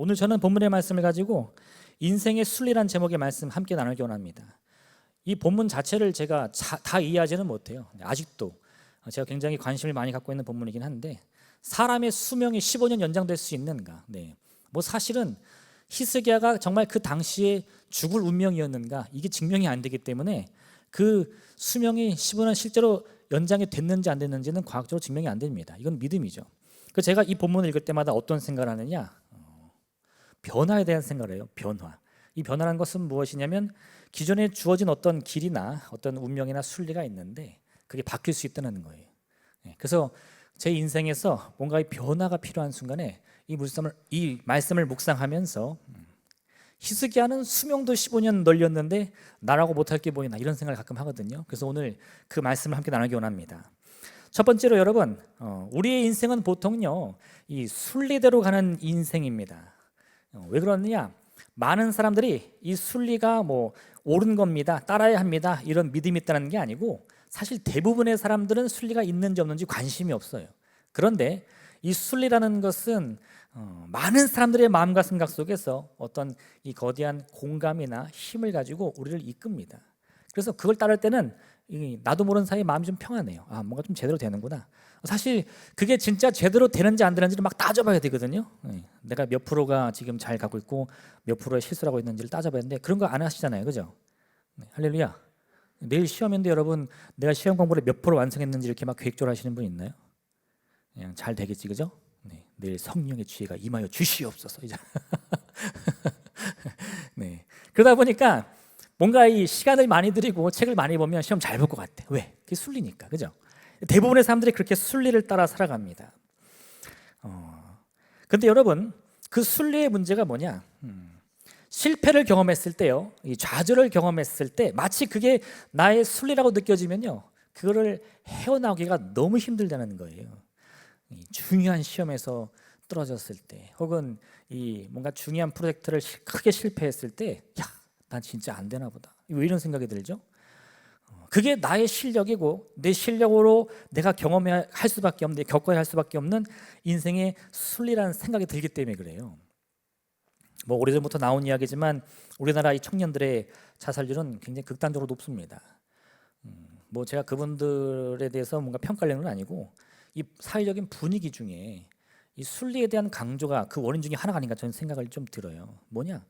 오늘 저는 본문의 말씀을 가지고 인생의 순리란 제목의 말씀 함께 나누기 원합니다. 이 본문 자체를 제가 다 이해하지는 못해요. 아직도 제가 굉장히 관심을 많이 갖고 있는 본문이긴 한데, 사람의 수명이 15년 연장될 수 있는가? 뭐 사실은 히스기야가 정말 그 당시에 죽을 운명이었는가? 이게 증명이 안 되기 때문에 그 수명이 15년 실제로 연장이 됐는지 안 됐는지는 과학적으로 증명이 안 됩니다. 이건 믿음이죠. 그래서 제가 이 본문을 읽을 때마다 어떤 생각을 하느냐? 변화에 대한 생각을 해요. 변화. 이 변화라는 것은 무엇이냐면 기존에 주어진 어떤 길이나 어떤 운명이나 순리가 있는데 그게 바뀔 수 있다는 거예요. 그래서 제 인생에서 뭔가 변화가 필요한 순간에 이 말씀을 묵상하면서 히스기야는 수명도 15년 널렸는데 나라고 못할 게 보이나, 이런 생각을 가끔 하거든요. 그래서 오늘 그 말씀을 함께 나누기 원합니다. 첫 번째로 여러분, 우리의 인생은 보통요 이 순리대로 가는 인생입니다. 왜 그러느냐? 많은 사람들이 이 순리가 뭐 옳은 겁니다, 따라야 합니다, 이런 믿음이 있다는 게 아니고, 사실 대부분의 사람들은 순리가 있는지 없는지 관심이 없어요. 그런데 이 순리라는 것은 많은 사람들의 마음과 생각 속에서 어떤 이 거대한 공감이나 힘을 가지고 우리를 이끕니다. 그래서 그걸 따를 때는 나도 모르는 사이에 마음이 좀 평안해요. 뭔가 좀 제대로 되는구나. 사실 그게 진짜 제대로 되는지 안 되는지를 막 따져봐야 되거든요. 내가 몇 프로가 지금 잘 가고 있고 몇 프로의 실수를 하고 있는지를 따져봐야 되는데, 그런 거 안 하시잖아요, 그죠? 할렐루야. 내일 시험인데 여러분, 내가 시험 공부를 몇 프로 완성했는지 이렇게 막 계획적으로 하시는 분 있나요? 그냥 잘 되겠지, 그죠? 내일 성령의 지혜가 임하여 주시옵소서. 이제 그러다 보니까 뭔가 이 시간을 많이 들이고 책을 많이 보면 시험 잘 볼 것 같아. 왜? 그게 순리니까, 그죠? 대부분의 사람들이 그렇게 순리를 따라 살아갑니다. 근데 여러분, 그 순리의 문제가 뭐냐? 실패를 경험했을 때요, 이 좌절을 경험했을 때 마치 그게 나의 순리라고 느껴지면요, 그거를 헤어나오기가 너무 힘들다는 거예요. 중요한 시험에서 떨어졌을 때, 혹은 이 뭔가 중요한 프로젝트를 크게 실패했을 때, 난 진짜 안 되나 보다, 왜 이런 생각이 들죠? 그게 나의 실력이고 내 실력으로 내가 경험할 수밖에 없는, 겪어야 할 수밖에 없는 인생의 순리라는 생각이 들기 때문에 그래요. 뭐 오래전부터 나온 이야기지만 우리나라 이 청년들의 자살률은 굉장히 극단적으로 높습니다. 뭐 제가 그분들에 대해서 뭔가 평가하려는 건 아니고, 이 사회적인 분위기 중에 이 순리에 대한 강조가 그 원인 중에 하나가 아닌가 저는 생각을 좀 들어요. 뭐냐?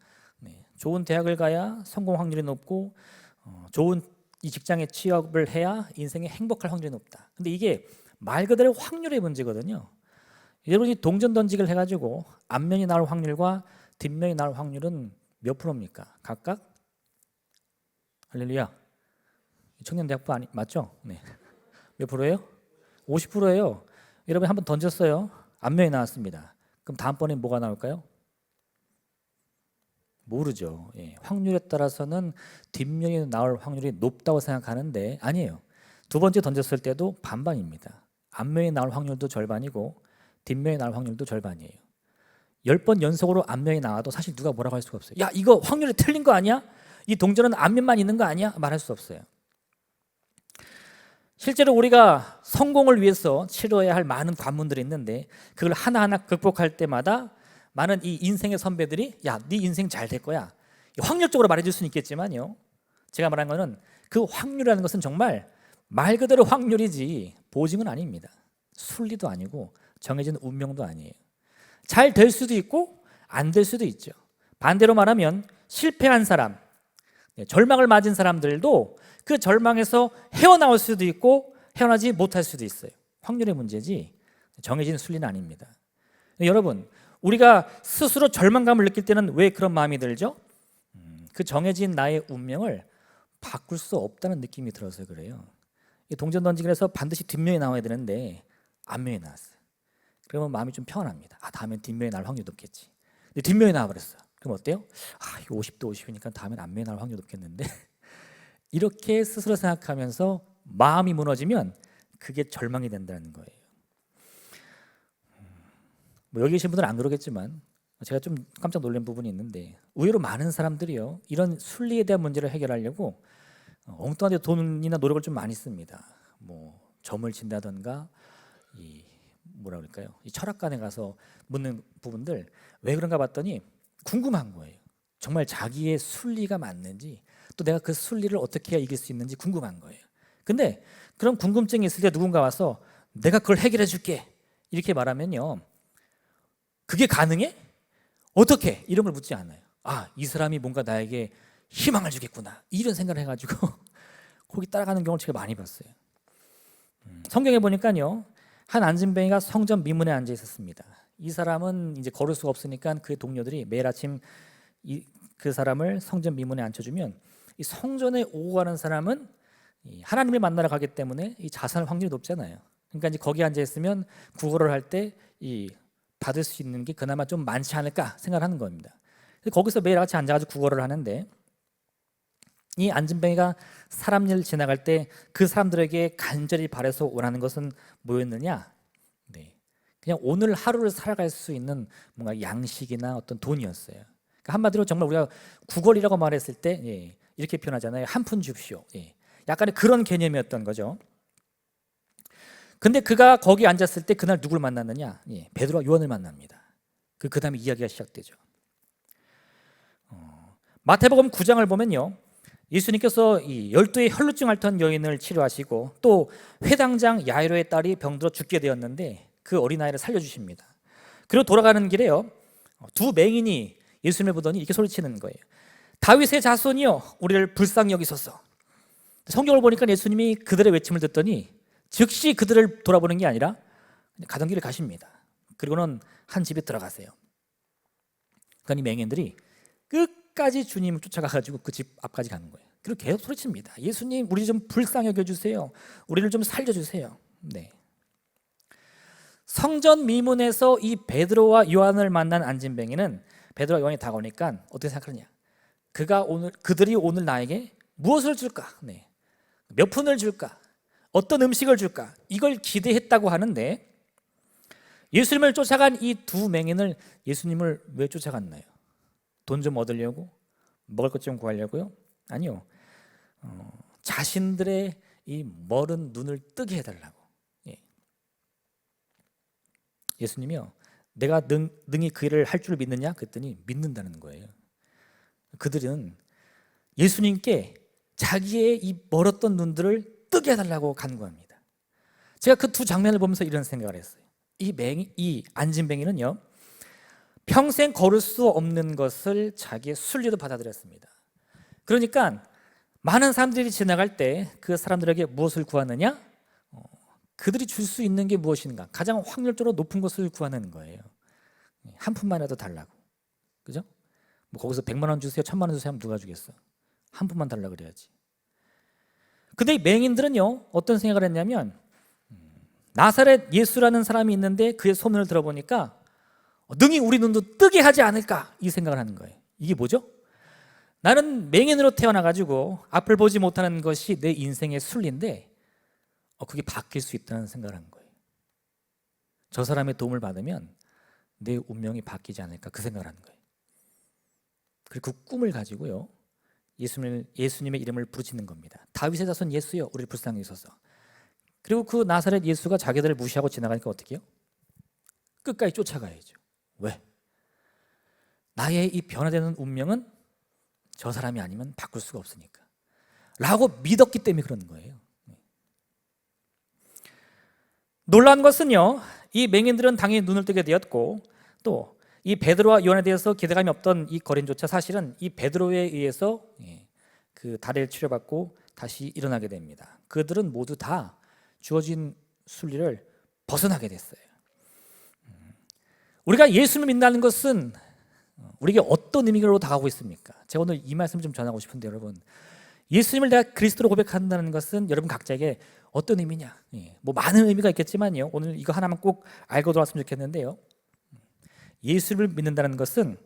좋은 대학을 가야 성공 확률이 높고 좋은 이 직장에 취업을 해야 인생에 행복할 확률이 높다. 근데 이게 말 그대로 확률의 문제거든요. 여러분이 동전 던지기를 해가지고 앞면이 나올 확률과 뒷면이 나올 확률은 몇 프로입니까? 각각? 할렐루야. 청년대학부 맞죠? 몇 프로예요? 50%예요. 여러분 한번 던졌어요. 앞면이 나왔습니다. 그럼 다음번에 뭐가 나올까요? 모르죠. 확률에 따라서는 뒷면이 나올 확률이 높다고 생각하는데 아니에요. 두 번째 던졌을 때도 반반입니다. 앞면이 나올 확률도 절반이고 뒷면이 나올 확률도 절반이에요. 10번 연속으로 앞면이 나와도 사실 누가 뭐라고 할 수가 없어요. 야, 이거 확률이 틀린 거 아니야? 이 동전은 앞면만 있는 거 아니야? 말할 수 없어요. 실제로 우리가 성공을 위해서 치러야 할 많은 관문들이 있는데, 그걸 하나하나 극복할 때마다 많은 이 인생의 선배들이 네 인생 잘 될 거야, 확률적으로 말해줄 수는 있겠지만요, 제가 말한 거는 그 확률이라는 것은 정말 말 그대로 확률이지 보증은 아닙니다. 순리도 아니고 정해진 운명도 아니에요. 잘 될 수도 있고 안 될 수도 있죠. 반대로 말하면 실패한 사람, 절망을 맞은 사람들도 그 절망에서 헤어나올 수도 있고 헤어나지 못할 수도 있어요. 확률의 문제지 정해진 순리는 아닙니다. 여러분, 우리가 스스로 절망감을 느낄 때는 왜 그런 마음이 들죠? 그 정해진 나의 운명을 바꿀 수 없다는 느낌이 들어서 그래요. 동전 던지기를 해서 반드시 뒷면이 나와야 되는데 앞면이 나왔어요. 그러면 마음이 좀 평안합니다. 다음엔 뒷면이 나올 확률이 높겠지. 근데 뒷면이 나와버렸어요. 그럼 어때요? 이거 50대 50이니까 다음엔 앞면이 나올 확률이 높겠는데 이렇게 스스로 생각하면서 마음이 무너지면 그게 절망이 된다는 거예요. 뭐 여기 계신 분들은 안 그러겠지만 제가 좀 깜짝 놀란 부분이 있는데, 의외로 많은 사람들이요, 이런 순리에 대한 문제를 해결하려고 엉뚱한 데 돈이나 노력을 좀 많이 씁니다. 뭐 점을 친다던가 뭐라 그럴까요? 이 철학관에 가서 묻는 부분들 왜 그런가 봤더니 궁금한 거예요. 정말 자기의 순리가 맞는지, 또 내가 그 순리를 어떻게 해야 이길 수 있는지 궁금한 거예요. 근데 그런 궁금증이 있을 때 누군가 와서 내가 그걸 해결해 줄게 이렇게 말하면요, 그게 가능해? 어떻게? 이런 걸 묻지 않아요. 아, 이 사람이 뭔가 나에게 희망을 주겠구나 이런 생각을 해가지고 거기 따라가는 경우를 제가 많이 봤어요. 성경에 보니까요, 한 안진뱅이가 성전 미문에 앉아 있었습니다. 이 사람은 이제 걸을 수가 없으니까 그 동료들이 매일 아침 그 사람을 성전 미문에 앉혀주면, 이 성전에 오고 가는 사람은 하나님을 만나러 가기 때문에 이 자살할 확률이 높잖아요. 그러니까 이제 거기 앉아 있으면 구걸을 할 때 이 받을 수 있는 게 그나마 좀 많지 않을까 생각하는 겁니다. 거기서 매일 같이 앉아가지고 구걸을 하는데, 이 안진뱅이가 사람 일 지나갈 때 그 사람들에게 간절히 바라서 원하는 것은 뭐였느냐? 네, 그냥 오늘 하루를 살아갈 수 있는 뭔가 양식이나 어떤 돈이었어요. 그러니까 한마디로 정말 우리가 구걸이라고 말했을 때 이렇게 표현하잖아요. 한 푼 줍시오. 약간의 그런 개념이었던 거죠. 근데 그가 거기 앉았을 때 그날 누굴 만났느냐? 베드로와 요한을 만납니다. 그 다음에 이야기가 시작되죠. 마태복음 9장을 보면요, 예수님께서 이 12의 혈루증 앓던 여인을 치료하시고 또 회당장 야이로의 딸이 병들어 죽게 되었는데 그 어린아이를 살려주십니다. 그리고 돌아가는 길에요, 두 맹인이 예수님을 보더니 이렇게 소리치는 거예요. 다윗의 자손이여, 우리를 불쌍히 여기소서. 성경을 보니까 예수님이 그들의 외침을 듣더니 즉시 그들을 돌아보는 게 아니라 가던 길을 가십니다. 그리고는 한 집에 들어가세요. 그러니까 이 맹인들이 끝까지 주님을 쫓아가가지고 그 집 앞까지 가는 거예요. 그리고 계속 소리칩니다. 예수님, 우리 좀 불쌍히 여겨주세요. 우리를 좀 살려주세요. 네. 성전 미문에서 이 베드로와 요한을 만난 안진뱅이는 베드로와 요한이 다가오니까 어떻게 생각하느냐? 그들이 오늘 나에게 무엇을 줄까? 네. 몇 푼을 줄까? 어떤 음식을 줄까? 이걸 기대했다고 하는데, 예수님을 쫓아간 이 두 맹인을 예수님을 왜 쫓아갔나요? 돈 좀 얻으려고? 먹을 것 좀 구하려고요? 아니요. 자신들의 이 멀은 눈을 뜨게 해달라고. 예수님이요, 내가 능히 그 일을 할 줄 믿느냐? 그랬더니 믿는다는 거예요. 그들은 예수님께 자기의 이 멀었던 눈들을 뜨게 해달라고 간구합니다. 제가 그 두 장면을 보면서 이런 생각을 했어요. 이 안진뱅이는요, 평생 걸을 수 없는 것을 자기의 순리로 받아들였습니다. 그러니까 많은 사람들이 지나갈 때 그 사람들에게 무엇을 구하느냐? 그들이 줄 수 있는 게 무엇인가? 가장 확률적으로 높은 것을 구하는 거예요. 한 푼만이라도 달라고. 그죠? 뭐 거기서 100만 원 주세요, 1000만 원 주세요 하면 누가 주겠어? 한 푼만 달라고 그래야지. 근데 이 맹인들은요, 어떤 생각을 했냐면, 나사렛 예수라는 사람이 있는데 그의 소문을 들어보니까 능히 우리 눈도 뜨게 하지 않을까, 이 생각을 하는 거예요. 이게 뭐죠? 나는 맹인으로 태어나가지고 앞을 보지 못하는 것이 내 인생의 순리인데 그게 바뀔 수 있다는 생각을 한 거예요. 저 사람의 도움을 받으면 내 운명이 바뀌지 않을까, 그 생각을 하는 거예요. 그리고 그 꿈을 가지고요, 예수님의 이름을 부르짖는 겁니다. 다윗의 자손 예수여, 우리를 불쌍히 여기소서. 그리고 그 나사렛 예수가 자기들을 무시하고 지나가니까 어떻게 해요? 끝까지 쫓아가야죠. 왜? 나의 이 변화되는 운명은 저 사람이 아니면 바꿀 수가 없으니까 라고 믿었기 때문에 그런 거예요. 놀라운 것은요, 이 맹인들은 당연히 눈을 뜨게 되었고, 또 이 베드로와 요한에 대해서 기대감이 없던 이 거린조차 사실은 이 베드로에 의해서 그 다리를 치료받고 다시 일어나게 됩니다. 그들은 모두 다 주어진 순리를 벗어나게 됐어요. 우리가 예수를 믿는다는 것은 우리에게 어떤 의미로 다가오고 있습니까? 제가 오늘 이 말씀 좀 전하고 싶은데, 여러분, 예수님을 내가 그리스도로 고백한다는 것은 여러분 각자에게 어떤 의미냐? 뭐 많은 의미가 있겠지만요, 오늘 이거 하나만 꼭 알고 들어왔으면 좋겠는데요, 예수를 믿는다는 것은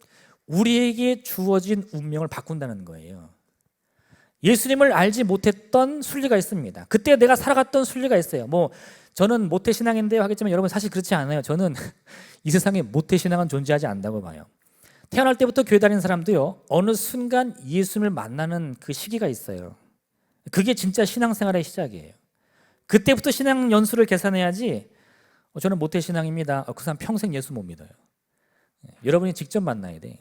우리에게 주어진 운명을 바꾼다는 거예요. 예수님을 알지 못했던 순리가 있습니다. 그때 내가 살아갔던 순리가 있어요. 뭐 저는 모태신앙인데요 하겠지만, 여러분 사실 그렇지 않아요. 저는 이 세상에 모태신앙은 존재하지 않는다고 봐요. 태어날 때부터 교회 다니는 사람도요, 어느 순간 예수님을 만나는 그 시기가 있어요. 그게 진짜 신앙생활의 시작이에요. 그때부터 신앙 연수를 계산해야지 저는 모태신앙입니다. 그 사람 평생 예수 못 믿어요. 여러분이 직접 만나야 돼.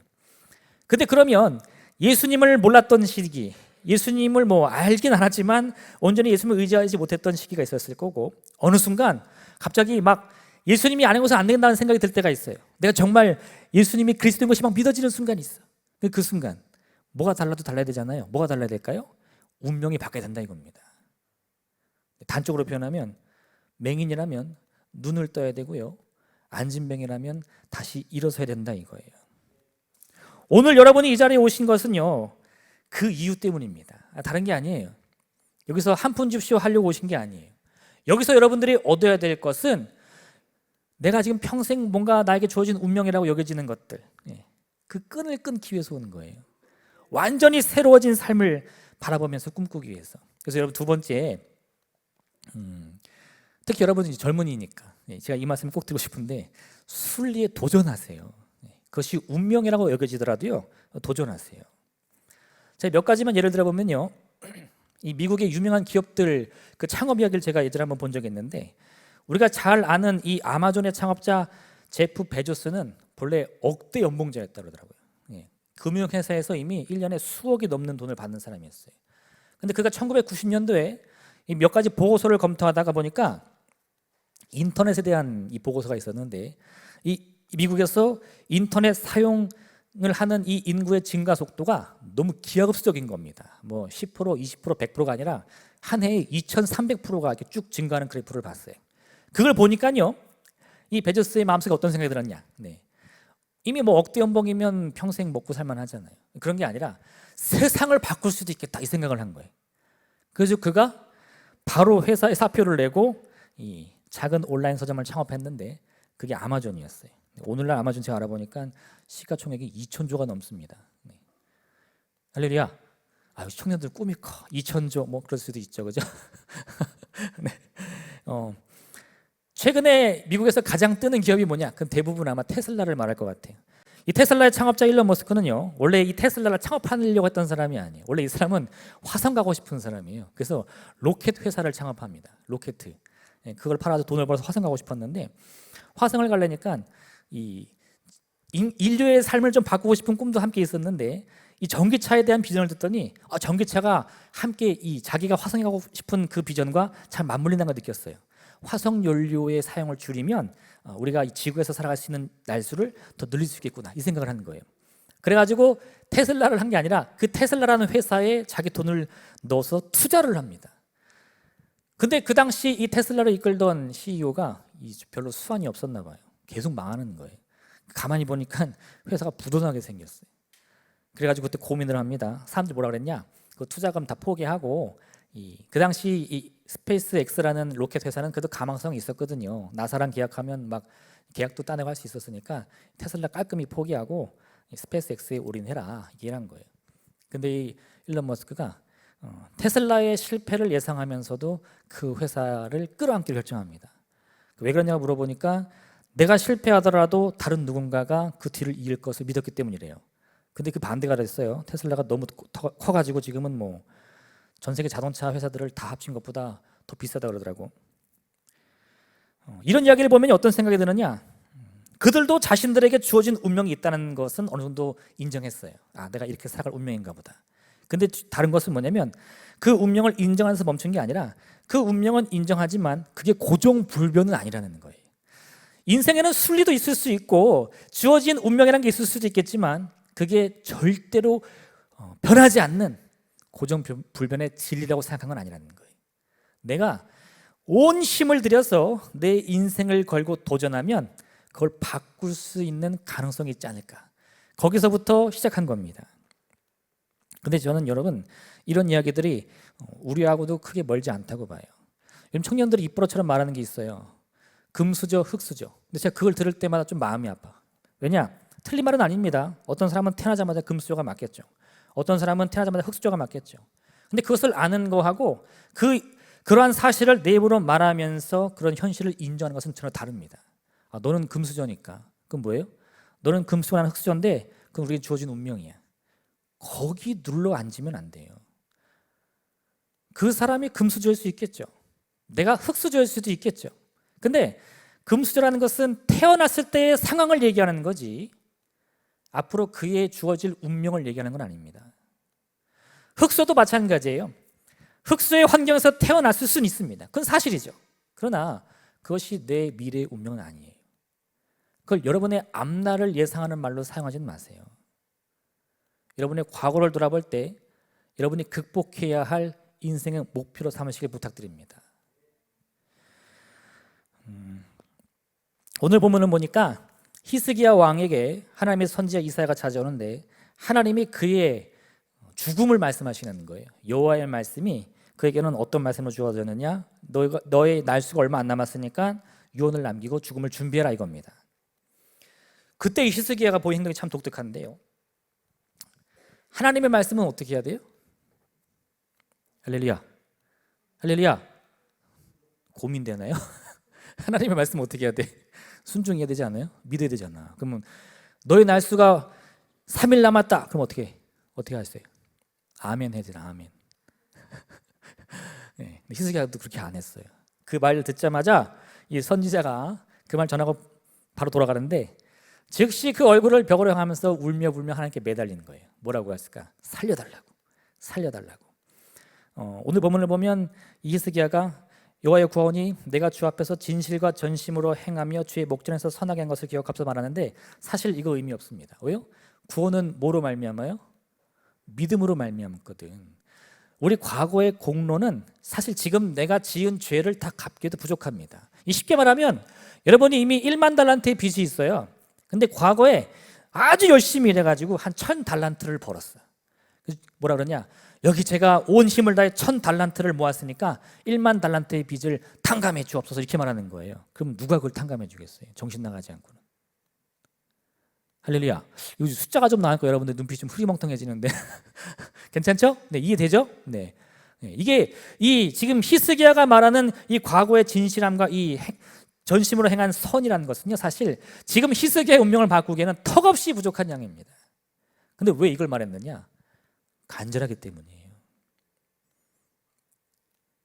근데 그러면 예수님을 몰랐던 시기, 예수님을 뭐 알긴 알았지만 온전히 예수님을 의지하지 못했던 시기가 있었을 거고, 어느 순간 갑자기 막 예수님이 아니고서 안 된다는 생각이 들 때가 있어요. 내가 정말 예수님이 그리스도인 것이 막 믿어지는 순간이 있어. 그 순간 뭐가 달라도 달라야 되잖아요. 뭐가 달라야 될까요? 운명이 바뀌어야 된다 이겁니다. 단적으로 표현하면 맹인이라면 눈을 떠야 되고요, 안진뱅이라면 다시 일어서야 된다 이거예요. 오늘 여러분이 이 자리에 오신 것은요, 그 이유 때문입니다. 다른 게 아니에요. 여기서 한 푼 줍쇼 하려고 오신 게 아니에요. 여기서 여러분들이 얻어야 될 것은 내가 지금 평생 뭔가 나에게 주어진 운명이라고 여겨지는 것들, 그 끈을 끊기 위해서 오는 거예요. 완전히 새로워진 삶을 바라보면서 꿈꾸기 위해서. 그래서 여러분, 두 번째, 특히 여러분이 젊은이니까 제가 이 말씀을 꼭 드리고 싶은데, 순리에 도전하세요. 그것이 운명이라고 여겨지더라도요, 도전하세요. 제가 몇 가지만 예를 들어보면요, 이 미국의 유명한 기업들 그 창업 이야기를 제가 예전에 한번 본 적이 있는데, 우리가 잘 아는 이 아마존의 창업자 제프 베조스는 본래 억대 연봉자였다 그러더라고요. 금융회사에서 이미 1년에 수억이 넘는 돈을 받는 사람이었어요. 근데 그가 1990년도에 몇 가지 보고서를 검토하다가 보니까 인터넷에 대한 이 보고서가 있었는데, 이 미국에서 인터넷 사용을 하는 이 인구의 증가 속도가 너무 기하급수적인 겁니다. 뭐 10%, 20%, 100%가 아니라 한 해에 2,300%가 이렇게 쭉 증가하는 그래프를 봤어요. 그걸 보니까요, 이 베조스의 마음속에 어떤 생각이 들었냐? 이미 뭐 억대 연봉이면 평생 먹고 살만 하잖아요. 그런 게 아니라 세상을 바꿀 수도 있겠다 이 생각을 한 거예요. 그래서 그가 바로 회사에 사표를 내고 이 작은 온라인 서점을 창업했는데, 그게 아마존이었어요. 오늘날 아마존 제가 알아보니까 시가총액이 2,000조가 넘습니다. 할렐루야. 청년들 꿈이 커. 2,000조 뭐 그럴 수도 있죠, 그죠? 네. 최근에 미국에서 가장 뜨는 기업이 뭐냐? 그럼 대부분 아마 테슬라를 말할 것 같아요. 이 테슬라의 창업자 일론 머스크는요, 원래 이 테슬라를 창업하려고 했던 사람이 아니에요. 원래 이 사람은 화성 가고 싶은 사람이에요. 그래서 로켓 회사를 창업합니다. 로켓. 그걸 팔아서 돈을 벌어서 화성 가고 싶었는데, 화성을 가려니까 이 인류의 삶을 좀 바꾸고 싶은 꿈도 함께 있었는데, 이 전기차에 대한 비전을 듣더니 전기차가 함께 이 자기가 화성에 가고 싶은 그 비전과 잘 맞물린다는 걸 느꼈어요. 화성 연료의 사용을 줄이면 우리가 이 지구에서 살아갈 수 있는 날수를 더 늘릴 수 있겠구나 이 생각을 하는 거예요. 그래가지고 테슬라를 한 게 아니라 그 테슬라라는 회사에 자기 돈을 넣어서 투자를 합니다. 근데 그 당시 이 테슬라를 이끌던 CEO가 별로 수완이 없었나 봐요. 계속 망하는 거예요. 가만히 보니까 회사가 부도나게 생겼어요. 그래가지고 그때 고민을 합니다. 사람들이 뭐라 그랬냐? 그 투자금 다 포기하고 그 당시 이 스페이스 X라는 로켓 회사는 그래도 가망성이 있었거든요. 나사랑 계약하면 막 계약도 따내고 할 수 있었으니까 테슬라 깔끔히 포기하고 스페이스 X에 올인해라 이란 거예요. 근데 이 일론 머스크가 테슬라의 실패를 예상하면서도 그 회사를 끌어안기로 결정합니다. 왜 그러냐고 물어보니까 내가 실패하더라도 다른 누군가가 그 뒤를 이을 것을 믿었기 때문이래요. 근데 그 반대가 됐어요. 테슬라가 너무 커가지고 지금은 뭐 전 세계 자동차 회사들을 다 합친 것보다 더 비싸다 그러더라고. 이런 이야기를 보면 어떤 생각이 드느냐? 그들도 자신들에게 주어진 운명이 있다는 것은 어느 정도 인정했어요. 내가 이렇게 살아갈 운명인가 보다. 근데 다른 것은 뭐냐면, 그 운명을 인정해서 멈춘 게 아니라 그 운명은 인정하지만 그게 고정불변은 아니라는 거예요. 인생에는 순리도 있을 수 있고 주어진 운명이라는 게 있을 수도 있겠지만, 그게 절대로 변하지 않는 고정불변의 진리라고 생각한 건 아니라는 거예요. 내가 온 힘을 들여서 내 인생을 걸고 도전하면 그걸 바꿀 수 있는 가능성이 있지 않을까. 거기서부터 시작한 겁니다. 근데 저는 여러분, 이런 이야기들이 우리하고도 크게 멀지 않다고 봐요. 요즘 청년들이 입버릇처럼 말하는 게 있어요. 금수저, 흙수저. 근데 제가 그걸 들을 때마다 좀 마음이 아파. 왜냐? 틀린 말은 아닙니다. 어떤 사람은 태어나자마자 금수저가 맞겠죠. 어떤 사람은 태어나자마자 흙수저가 맞겠죠. 근데 그것을 아는 거하고 그러한 사실을 내 입으로 말하면서 그런 현실을 인정하는 것은 전혀 다릅니다. 너는 금수저니까. 그럼 뭐예요? 너는 금수저나 흙수저인데 그건 우리에게 주어진 운명이야. 거기 눌러 앉으면 안 돼요. 그 사람이 금수저일 수 있겠죠. 내가 흙수저일 수도 있겠죠. 근데 금수저라는 것은 태어났을 때의 상황을 얘기하는 거지 앞으로 그에 주어질 운명을 얘기하는 건 아닙니다. 흑수도 마찬가지예요. 흑수의 환경에서 태어났을 수는 있습니다. 그건 사실이죠. 그러나 그것이 내 미래의 운명은 아니에요. 그걸 여러분의 앞날을 예상하는 말로 사용하지는 마세요. 여러분의 과거를 돌아볼 때 여러분이 극복해야 할 인생의 목표로 삼으시길 부탁드립니다. 오늘 본문을 보니까 히스기야 왕에게 하나님의 선지자 이사야가 찾아오는데 하나님이 그의 죽음을 말씀하시는 거예요. 여호와의 말씀이 그에게는 어떤 말씀을 주어졌느냐? 너의 날수가 얼마 안 남았으니까 유언을 남기고 죽음을 준비해라 이겁니다. 그때 이 히스기야가 보인 행동이 참 독특한데요. 하나님의 말씀은 어떻게 해야 돼요? 할렐루야, 할렐루야. 고민되나요? 하나님의 말씀 어떻게 해야 돼? 순종해야 되지 않아요? 믿어야 되잖아. 그러면 너의 날수가 3일 남았다. 그럼 어떻게 하셨어요? 아멘 해야 되나? 아멘. 네, 히스기야도 그렇게 안 했어요. 그 말을 듣자마자 이 선지자가 그 말 전하고 바로 돌아가는데 즉시 그 얼굴을 벽으로 향하면서 울며 불며 하나님께 매달리는 거예요. 뭐라고 했을까? 살려달라고. 오늘 본문을 보면 이 히스기야가 여호와의 구원이 내가 주 앞에서 진실과 전심으로 행하며 주의 목전에서 선하게 한 것을 기억하면서 말하는데 사실 이거 의미 없습니다. 왜요? 구원은 뭐로 말미암아요? 믿음으로 말미암거든. 우리 과거의 공로는 사실 지금 내가 지은 죄를 다 갚기에도 부족합니다. 쉽게 말하면 여러분이 이미 1만 달란트의 빚이 있어요. 근데 과거에 아주 열심히 일해가지고 한 1000달란트를 벌었어요. 뭐라 그러냐? 여기 제가 온 힘을 다해 1000달란트를 모았으니까 1만 달란트의 빚을 탕감해 주옵소서 이렇게 말하는 거예요. 그럼 누가 그걸 탕감해 주겠어요? 정신 나가지 않고는. 할렐루야. 이거 숫자가 좀 나니까 여러분들 눈빛이 좀 흐리멍텅해지는데 괜찮죠? 네, 이해되죠? 네. 이게 이 지금 히스기야가 말하는 이 과거의 진실함과 이 전심으로 행한 선이라는 것은요, 사실 지금 히스기야의 운명을 바꾸기에는 턱없이 부족한 양입니다. 근데 왜 이걸 말했느냐? 간절하기 때문이에요.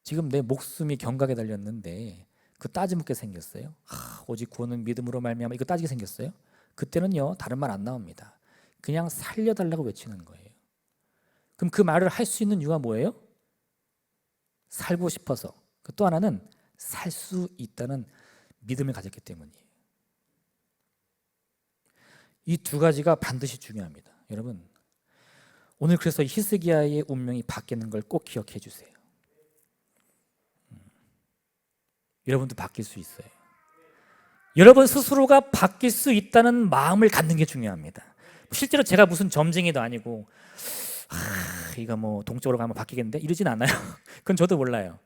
지금 내 목숨이 경각에 달렸는데 그 따지묻게 생겼어요. 오직 구원은 믿음으로 말미암아 이거 따지게 생겼어요. 그때는요 다른 말 안 나옵니다. 그냥 살려달라고 외치는 거예요. 그럼 그 말을 할 수 있는 이유가 뭐예요? 살고 싶어서. 또 하나는 살 수 있다는 믿음을 가졌기 때문이에요. 이 두 가지가 반드시 중요합니다. 여러분, 오늘 그래서 히스기야의 운명이 바뀌는 걸 꼭 기억해 주세요. 여러분도 바뀔 수 있어요. 여러분 스스로가 바뀔 수 있다는 마음을 갖는 게 중요합니다. 실제로 제가 무슨 점쟁이도 아니고 이거 뭐 동쪽으로 가면 바뀌겠는데 이러진 않아요. 그건 저도 몰라요.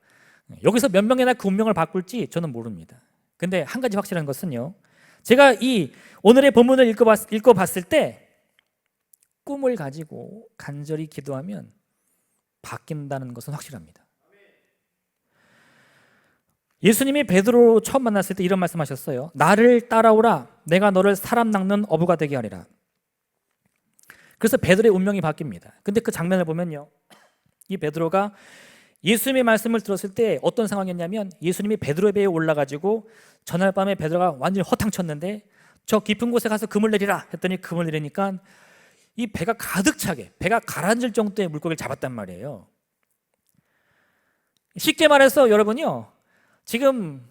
여기서 몇 명이나 그 운명을 바꿀지 저는 모릅니다. 근데 한 가지 확실한 것은요, 제가 이 오늘의 본문을 읽어봤을 때 꿈을 가지고 간절히 기도하면 바뀐다는 것은 확실합니다. 예수님이 베드로 처음 만났을 때 이런 말씀하셨어요. 나를 따라오라. 내가 너를 사람 낚는 어부가 되게 하리라. 그래서 베드로의 운명이 바뀝니다. 근데 그 장면을 보면요, 이 베드로가 예수님의 말씀을 들었을 때 어떤 상황이었냐면 예수님이 베드로의 배에 올라가지고 전날 밤에 베드로가 완전히 허탕쳤는데 저 깊은 곳에 가서 금을 내리라 했더니 금을 내리니까 이 배가 가득 차게, 배가 가라앉을 정도의 물고기를 잡았단 말이에요. 쉽게 말해서 여러분요, 지금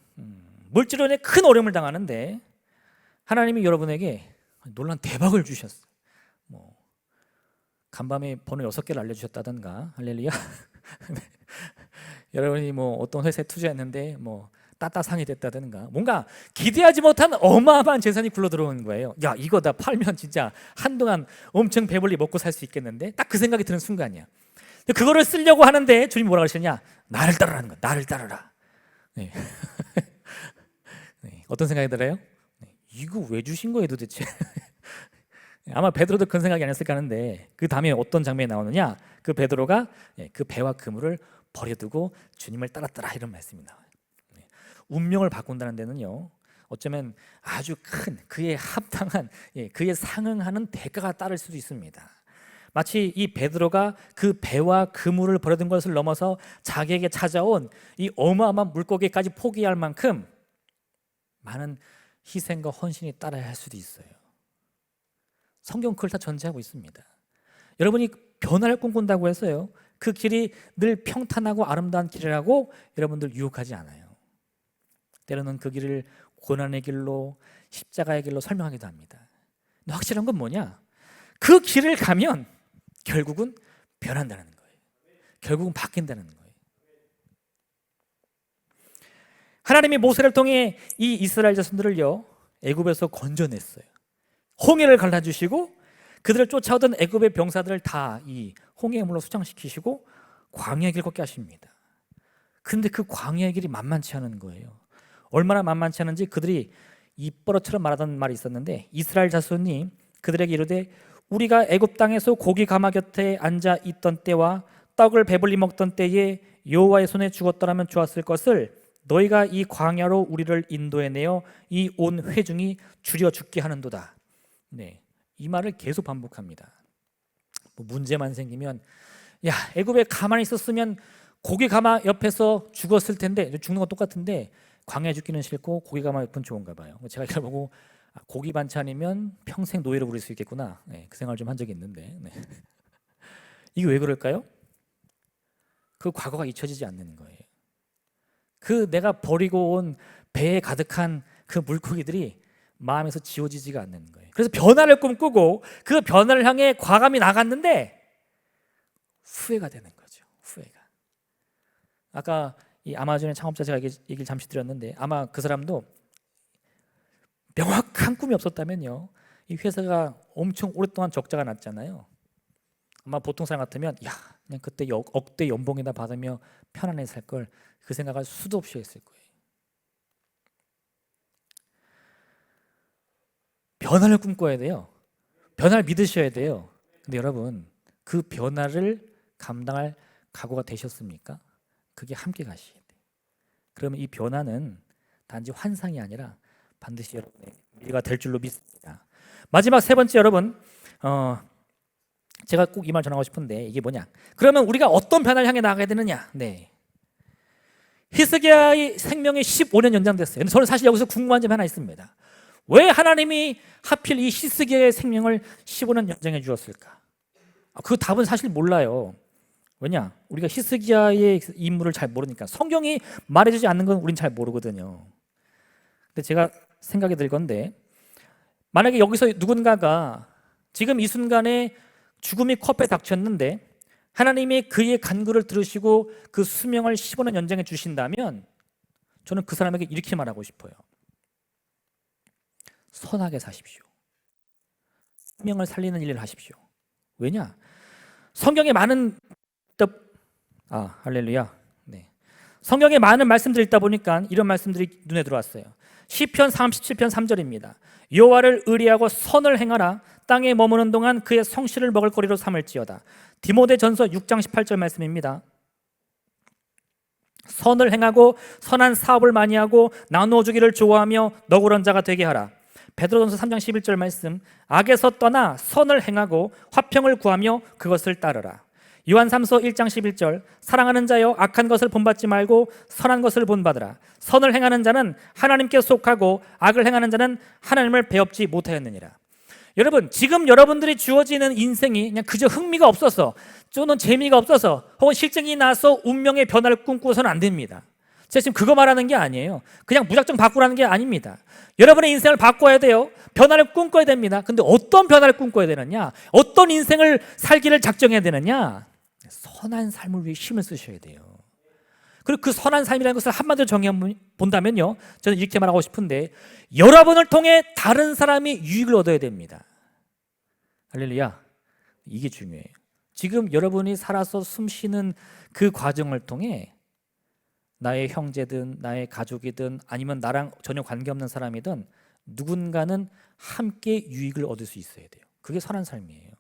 물질론에 큰 어려움을 당하는데 하나님이 여러분에게 놀란 대박을 주셨어요. 뭐 간밤에 번호 6개를 알려주셨다던가, 할렐루야. 여러분이 뭐 어떤 회사에 투자했는데 뭐 따따상이 됐다든가, 뭔가 기대하지 못한 어마어마한 재산이 굴러 들어오는 거예요. 야, 이거 다 팔면 진짜 한동안 엄청 배불리 먹고 살 수 있겠는데, 딱 그 생각이 드는 순간이야. 그거를 쓰려고 하는데 주님이 뭐라고 하시냐? 나를 따르라는 거야. 나를 따르라. 네. 네. 어떤 생각이 들어요? 네. 이거 왜 주신 거예요 도대체? 아마 베드로도 그런 생각이 아니었을까 하는데 그 다음에 어떤 장면이 나오느냐? 그 베드로가 그 배와 그물을 버려두고 주님을 따랐더라, 이런 말씀이 나와요. 운명을 바꾼다는 데는요, 어쩌면 아주 큰 그에 합당한, 그에 상응하는 대가가 따를 수도 있습니다. 마치 이 베드로가 그 배와 그물을 버려둔 것을 넘어서 자기에게 찾아온 이 어마어마한 물고기까지 포기할 만큼 많은 희생과 헌신이 따라야 할 수도 있어요. 성경 그걸 다 전제하고 있습니다. 여러분이 변화를 꿈꾼다고 해서요, 그 길이 늘 평탄하고 아름다운 길이라고 여러분들 유혹하지 않아요. 때로는 그 길을 고난의 길로, 십자가의 길로 설명하기도 합니다. 근데 확실한 건 뭐냐? 그 길을 가면 결국은 변한다는 거예요. 결국은 바뀐다는 거예요. 하나님이 모세를 통해 이 이스라엘 자손들을요, 애굽에서 건져냈어요. 홍해를 갈라주시고 그들을 쫓아오던 애굽의 병사들을 다 이 홍해의 물로 수장시키시고 광야의 길 걷게 하십니다. 근데 그 광야의 길이 만만치 않은 거예요. 얼마나 만만치 않은지 그들이 입버릇처럼 말하던 말이 있었는데, 이스라엘 자손이 그들에게 이르되 우리가 애굽 땅에서 고기 가마 곁에 앉아 있던 때와 떡을 배불리 먹던 때에 여호와의 손에 죽었더라면 좋았을 것을 너희가 이 광야로 우리를 인도해내어 이 온 회중이 줄여 죽게 하는도다. 네, 이 말을 계속 반복합니다. 뭐 문제만 생기면, 야, 애굽에 가만히 있었으면 고기 가마 옆에서 죽었을 텐데, 죽는 건 똑같은데 광야에 죽기는 싫고 고기 가마 옆은 좋은가 봐요. 제가 이걸 보고 고기 반찬이면 평생 노예로 부릴 수 있겠구나, 네, 그 생각을 좀 한 적이 있는데, 네. 이게 왜 그럴까요? 그 과거가 잊혀지지 않는 거예요. 그 내가 버리고 온 배에 가득한 그 물고기들이 마음에서 지워지지가 않는 거예요. 그래서 변화를 꿈꾸고 그 변화를 향해 과감히 나갔는데 후회가 되는 거죠. 후회가. 아까 이 아마존의 창업자 제가 얘기를 잠시 드렸는데, 아마 그 사람도 명확한 꿈이 없었다면요, 이 회사가 엄청 오랫동안 적자가 났잖아요. 아마 보통 사람 같으면, 야, 그냥 그때 억대 연봉이나 받으며 편안하게 살 걸, 그 생각을 수도 없이 했을 거예요. 변화를 꿈꿔야 돼요. 변화를 믿으셔야 돼요. 근데 여러분, 그 변화를 감당할 각오가 되셨습니까? 그게 함께 가셔야 돼요. 그러면 이 변화는 단지 환상이 아니라 반드시 여러분의 미래가 될 줄로 믿습니다. 마지막 세 번째, 여러분, 제가 꼭 이 말 전하고 싶은데, 이게 뭐냐? 그러면 우리가 어떤 변화를 향해 나가야 되느냐? 네. 히스기야의 생명이 15년 연장됐어요. 근데 저는 사실 여기서 궁금한 점이 하나 있습니다. 왜 하나님이 하필 이 히스기야의 생명을 15년 연장해 주었을까? 그 답은 사실 몰라요. 왜냐? 우리가 히스기야의 인물을 잘 모르니까. 성경이 말해주지 않는 건 우린 잘 모르거든요. 근데 제가 생각이 들 건데, 만약에 여기서 누군가가 지금 이 순간에 죽음이 코앞에 닥쳤는데 하나님이 그의 간구를 들으시고 그 수명을 15년 연장해 주신다면, 저는 그 사람에게 이렇게 말하고 싶어요. 선하게 사십시오. 수명을 살리는 일을 하십시오. 왜냐? 성경에 많은 할렐루야. 네. 성경에 많은 말씀들이 있다 보니까 이런 말씀들이 눈에 들어왔어요. 시편 37편 3절입니다. 여호와를 의리하고 선을 행하라. 땅에 머무는 동안 그의 성실을 먹을 거리로 삼을지어다. 디모데전서 6장 18절 말씀입니다. 선을 행하고 선한 사업을 많이 하고 나누어 주기를 좋아하며 너그러운 자가 되게 하라. 베드로전서 3장 11절 말씀. 악에서 떠나 선을 행하고 화평을 구하며 그것을 따르라. 요한삼서 1장 11절. 사랑하는 자여, 악한 것을 본받지 말고 선한 것을 본받으라. 선을 행하는 자는 하나님께 속하고 악을 행하는 자는 하나님을 배웁지 못하였느니라. 여러분, 지금 여러분들이 주어지는 인생이 그냥 그저 흥미가 없어서 또는 재미가 없어서 혹은 실증이 나서 운명의 변화를 꿈꾸서는 안 됩니다. 제가 지금 그거 말하는 게 아니에요. 그냥 무작정 바꾸라는 게 아닙니다. 여러분의 인생을 바꿔야 돼요. 변화를 꿈꿔야 됩니다. 근데 어떤 변화를 꿈꿔야 되느냐? 어떤 인생을 살기를 작정해야 되느냐? 선한 삶을 위해 힘을 쓰셔야 돼요. 그리고 그 선한 삶이라는 것을 한마디로 정해 본다면요, 저는 이렇게 말하고 싶은데, 여러분을 통해 다른 사람이 유익을 얻어야 됩니다. 할렐루야. 이게 중요해요. 지금 여러분이 살아서 숨쉬는 그 과정을 통해 나의 형제든 나의 가족이든 아니면 나랑 전혀 관계없는 사람이든 누군가는 함께 유익을 얻을 수 있어야 돼요. 그게 선한 삶이에요.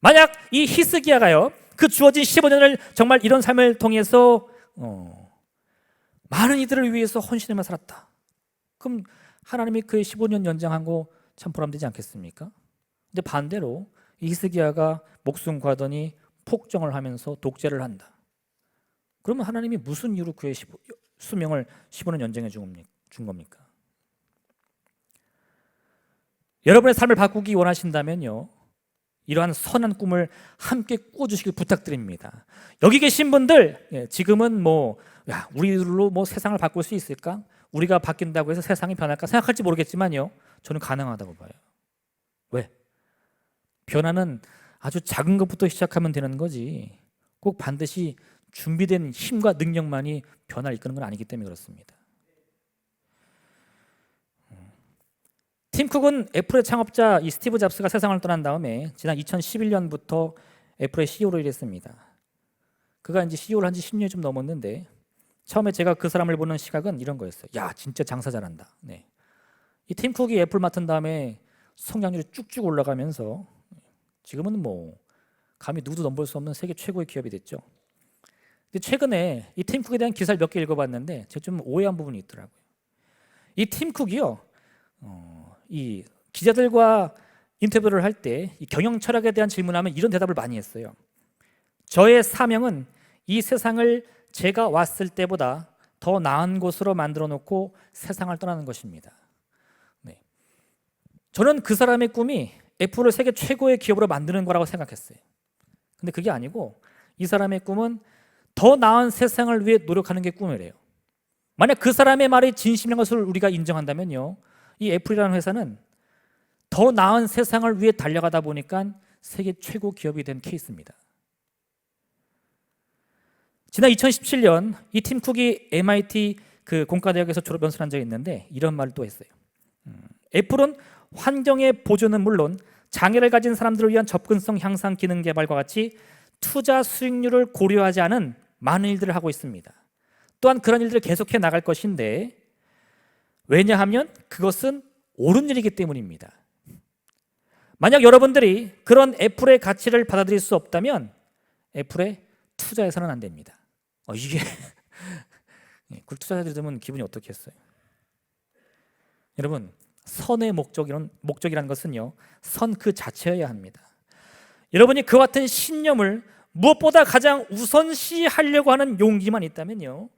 만약 이 히스기야가요, 그 주어진 15년을 정말 이런 삶을 통해서 많은 이들을 위해서 헌신하며 살았다. 그럼 하나님이 그의 15년 연장한 거 참 보람되지 않겠습니까? 근데 반대로 이 히스기야가 목숨 구하더니 폭정을 하면서 독재를 한다. 그러면 하나님이 무슨 이유로 그의 수명을 15년 연장해 준 겁니까? 여러분의 삶을 바꾸기 원하신다면요, 이러한 선한 꿈을 함께 꾸어주시길 부탁드립니다. 여기 계신 분들, 지금은 우리들로 세상을 바꿀 수 있을까? 우리가 바뀐다고 해서 세상이 변할까 생각할지 모르겠지만요, 저는 가능하다고 봐요. 왜? 변화는 아주 작은 것부터 시작하면 되는 거지, 꼭 반드시 준비된 힘과 능력만이 변화를 이끄는 건 아니기 때문에 그렇습니다. 팀 쿡은 애플의 창업자 이 스티브 잡스가 세상을 떠난 다음에 지난 2011년부터 애플의 CEO로 일했습니다. 그가 이제 CEO를 한 지 10년이 좀 넘었는데, 처음에 제가 그 사람을 보는 시각은 이런 거였어요. 야, 진짜 장사 잘한다. 네. 이 팀 쿡이 애플 맡은 다음에 성장률이 쭉쭉 올라가면서 지금은 감히 누구도 넘볼 수 없는 세계 최고의 기업이 됐죠. 근데 최근에 이 팀 쿡에 대한 기사를 몇 개 읽어봤는데 제가 좀 오해한 부분이 있더라고요. 이 팀 쿡이요, 이 기자들과 인터뷰를 할 때 이 경영 철학에 대한 질문하면 이런 대답을 많이 했어요. 저의 사명은 이 세상을 제가 왔을 때보다 더 나은 곳으로 만들어 놓고 세상을 떠나는 것입니다. 네. 저는 그 사람의 꿈이 애플을 세계 최고의 기업으로 만드는 거라고 생각했어요. 근데 그게 아니고 이 사람의 꿈은 더 나은 세상을 위해 노력하는 게 꿈이래요. 만약 그 사람의 말이 진심인 것을 우리가 인정한다면요, 이 애플이라는 회사는 더 나은 세상을 위해 달려가다 보니까 세계 최고 기업이 된 케이스입니다. 지난 2017년 이 팀 쿡이 MIT 그 공과대학에서 졸업 연수한 적이 있는데 이런 말을 또 했어요. 애플은 환경의 보존은 물론 장애를 가진 사람들을 위한 접근성 향상 기능 개발과 같이 투자 수익률을 고려하지 않은 많은 일들을 하고 있습니다. 또한 그런 일들을 계속해 나갈 것인데, 왜냐하면 그것은 옳은 일이기 때문입니다. 만약 여러분들이 그런 애플의 가치를 받아들일 수 없다면 애플에 투자해서는 안 됩니다. 이게 그 투자자들이 들으면 기분이 어떻겠어요? 여러분, 선의 목적이라는 것은요, 선 그 자체여야 합니다. 여러분이 그와 같은 신념을 무엇보다 가장 우선시하려고 하는 용기만 있다면요,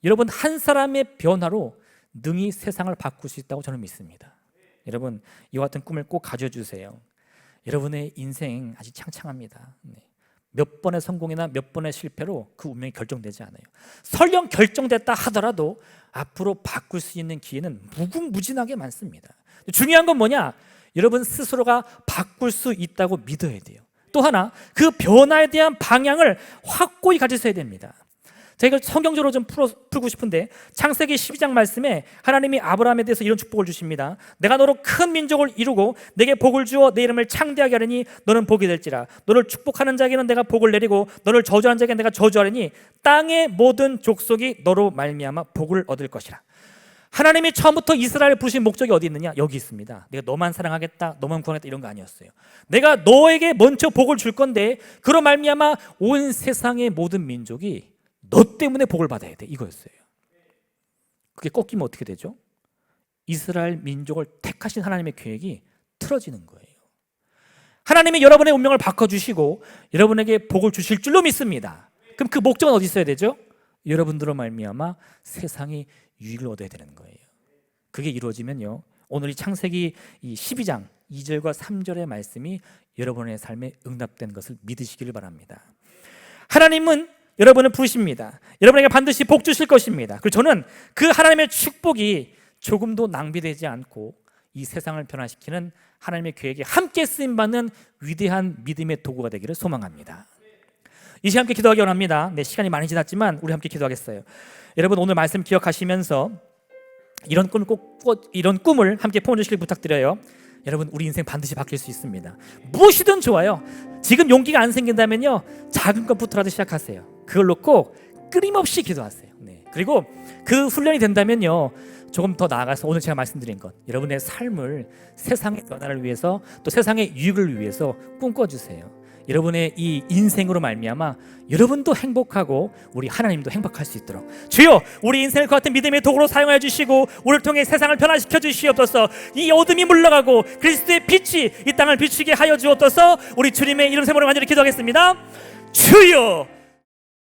여러분 한 사람의 변화로 능히 세상을 바꿀 수 있다고 저는 믿습니다. 여러분, 이와 같은 꿈을 꼭 가져주세요. 여러분의 인생 아직 창창합니다. 몇 번의 성공이나 몇 번의 실패로 그 운명이 결정되지 않아요. 설령 결정됐다 하더라도 앞으로 바꿀 수 있는 기회는 무궁무진하게 많습니다. 중요한 건 뭐냐? 여러분 스스로가 바꿀 수 있다고 믿어야 돼요. 또 하나, 그 변화에 대한 방향을 확고히 가지셔야 됩니다. 제가 이걸 성경적으로 좀 풀고 싶은데, 창세기 12장 말씀에 하나님이 아브라함에 대해서 이런 축복을 주십니다. 내가 너로 큰 민족을 이루고 내게 복을 주어 내 이름을 창대하게 하리니 너는 복이 될지라. 너를 축복하는 자에게는 내가 복을 내리고 너를 저주하는 자에게 내가 저주하리니 땅의 모든 족속이 너로 말미암아 복을 얻을 것이라. 하나님이 처음부터 이스라엘을 부르신 목적이 어디 있느냐? 여기 있습니다. 내가 너만 사랑하겠다, 너만 구원하겠다 이런 거 아니었어요. 내가 너에게 먼저 복을 줄 건데 그로 말미암아 온 세상의 모든 민족이 너 때문에 복을 받아야 돼, 이거였어요. 그게 꺾이면 어떻게 되죠? 이스라엘 민족을 택하신 하나님의 계획이 틀어지는 거예요. 하나님이 여러분의 운명을 바꿔주시고 여러분에게 복을 주실 줄로 믿습니다. 그럼 그 목적은 어디 있어야 되죠? 여러분들로 말미암아 세상이 유익을 얻어야 되는 거예요. 그게 이루어지면요, 오늘 이 창세기 12장 2절과 3절의 말씀이 여러분의 삶에 응답된 것을 믿으시기를 바랍니다. 하나님은 여러분을 부르십니다. 여러분에게 반드시 복 주실 것입니다. 그리고 저는 그 하나님의 축복이 조금도 낭비되지 않고 이 세상을 변화시키는 하나님의 계획에 함께 쓰임받는 위대한 믿음의 도구가 되기를 소망합니다. 이 시간 함께 기도하기 원합니다. 시간이 많이 지났지만 우리 함께 기도하겠어요. 여러분, 오늘 말씀 기억하시면서 이런 꿈을 함께 품어주시길 부탁드려요. 여러분, 우리 인생 반드시 바뀔 수 있습니다. 무엇이든 좋아요. 지금 용기가 안 생긴다면요, 작은 것부터라도 시작하세요. 그걸로 꼭 끊임없이 기도하세요. 그리고 그 훈련이 된다면요, 조금 더 나아가서 오늘 제가 말씀드린 것, 여러분의 삶을 세상의 변화를 위해서 또 세상의 유익을 위해서 꿈꿔주세요. 여러분의 이 인생으로 말미암아 여러분도 행복하고 우리 하나님도 행복할 수 있도록 주여, 우리 인생을 그 같은 믿음의 도구로 사용하여 주시고 우리를 통해 세상을 변화시켜 주시옵소서. 이 어둠이 물러가고 그리스도의 빛이 이 땅을 비추게 하여 주옵소서. 우리 주님의 이름 세모를 간절히 기도하겠습니다. 주여,